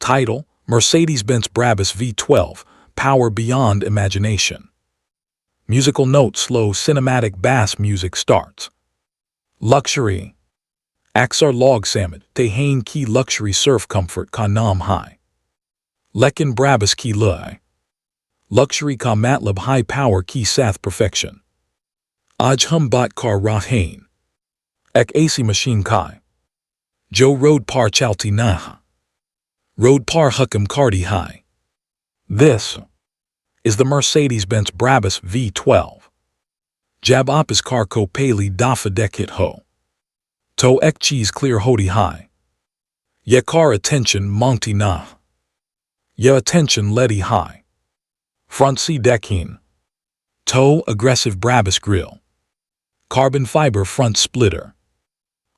Title: Mercedes-Benz Brabus V12, Power Beyond Imagination. Musical note: slow cinematic bass music starts. Luxury. Axar log samad, Tehain ki luxury surf comfort ka nam hai. Lekin Brabus ki lui. Luxury ka matlab high power ki sath perfection. Aj hum bat kar rahain. Ek AC machine kai. Jo road par chalti naha. Road par hukam kardi hai. This is the Mercedes-Benz Brabus V12. Jab opis car ko pali dafa dekit ho. To ek cheese clear hodi hai. Ye car attention monti nah. Ye attention ledi high. Front seat decking. To aggressive Brabus grille. Carbon fiber front splitter.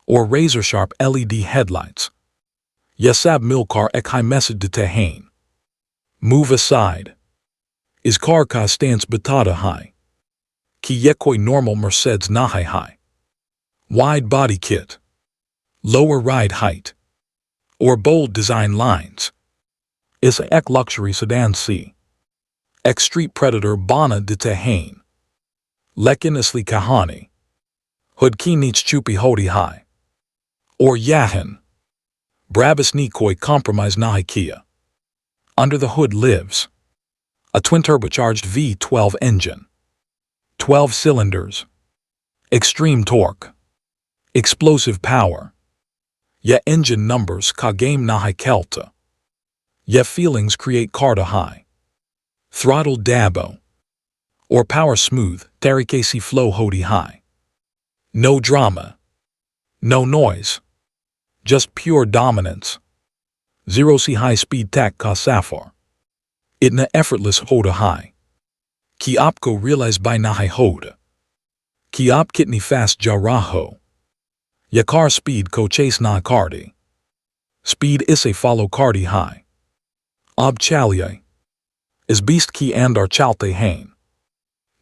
Or razor sharp LED headlights. Yesab milkar ek high message de tehain. Move aside. Is car ka stance batata high. Ki yekoi normal Mercedes nahai high. Wide body kit. Lower ride height. Or bold design lines. Is ek luxury sedan C. Ek street predator bana de tehain. Lekin isli kahani. Hood ki needs chupi hodi high. Or yahin. Brabus nikoi compromise nahi kia. Under the hood lives a twin-turbocharged V12 engine. 12 cylinders. Extreme torque. Explosive power. Ye engine numbers ka game nahi kelta. Ye feelings create karta high. Throttle dabo. Or power smooth, tarikasi flow hodi high. No drama. No noise. Just pure dominance. Zero C high speed tack ka safar. Itna effortless hoda high. Ki opko realize by nahi hoda. Ki op kitni fast jaraho. Ya car speed ko chase na kardi. Speed isse follow kardi high. Ob chalye. Is beast ki andar chalte hain.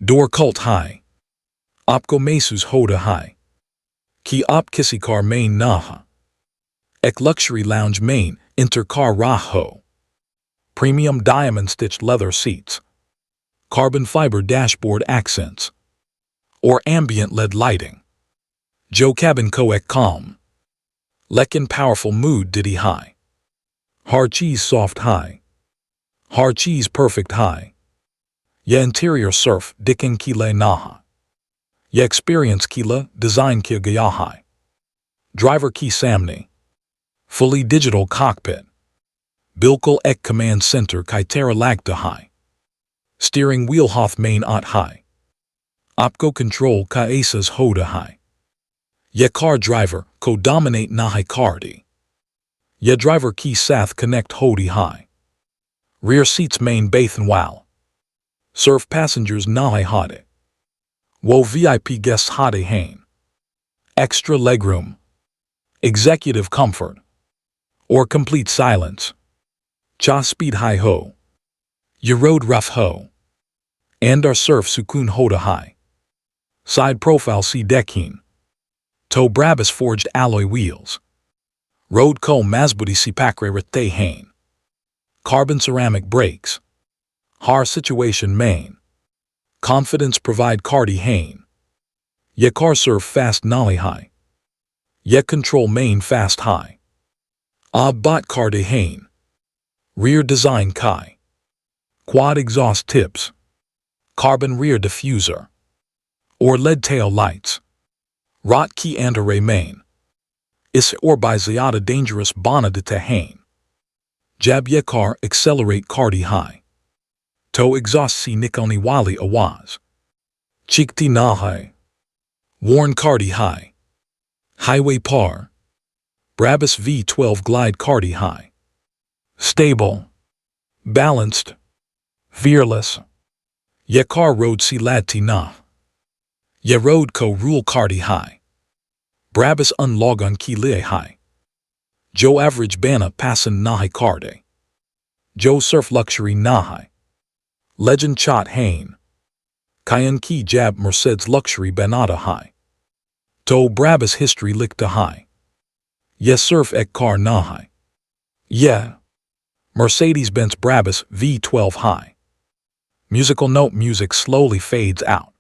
Door cult high. Opko mesus hoda high. Ki op kisi car main naha. Ek luxury lounge main inter car raho. Premium diamond stitched leather seats. Carbon fiber dashboard accents. Or ambient LED lighting. Jo cabin ko ek calm. Lekin powerful mood diddy high. Hard cheese soft high. Hard cheese perfect high. Ye interior surf dicking kile naha. Ye experience kila design ki gaya high. Driver ki samni. Fully digital cockpit. Bilkul ek command center kaitera lagta high. Steering wheel hoth main at high. Opco control ka asas hoda high. Ye car driver ko dominate nahi kardi. Ye driver ki sath connect hodi high. Rear seats main bathan wow. Surf passengers nahi hade. Wo VIP guests hade hain. Extra legroom. Executive comfort. Or complete silence. Cha speed high ho. Ye road rough ho. Andar surf sukun hoda high. Side profile C decking. To Brabus forged alloy wheels. Road ko masbudi si pakre rete hain. Carbon ceramic brakes. Har situation main. Confidence provide kardi hain. Ye car surf fast nali high. Ye control main fast high. Ab bot kardi hain. Rear design kai. Quad exhaust tips. Carbon rear diffuser. Or LED tail lights. Rot ki andare main. Is or by ziada dangerous bana de tehain. Jab ye car accelerate kardi high. To exhaust si nikoni wali awaz. Chikti nahai. Warn kardi high. Highway par. Brabus V12 glide kardi high. Stable. Balanced. Fearless. Ye car road si ladti nah. Ye road ko rule kardi high. Brabus unlogon ki lie high. Jo average bana passan nahi karde. Jo surf luxury nahai. Legend chat hain. Kayan ki jab Mercedes luxury banata high. To Brabus history likta high. Ye surf ek car nahai. Ye. Mercedes-Benz Brabus V12 high. Musical note: music slowly fades out.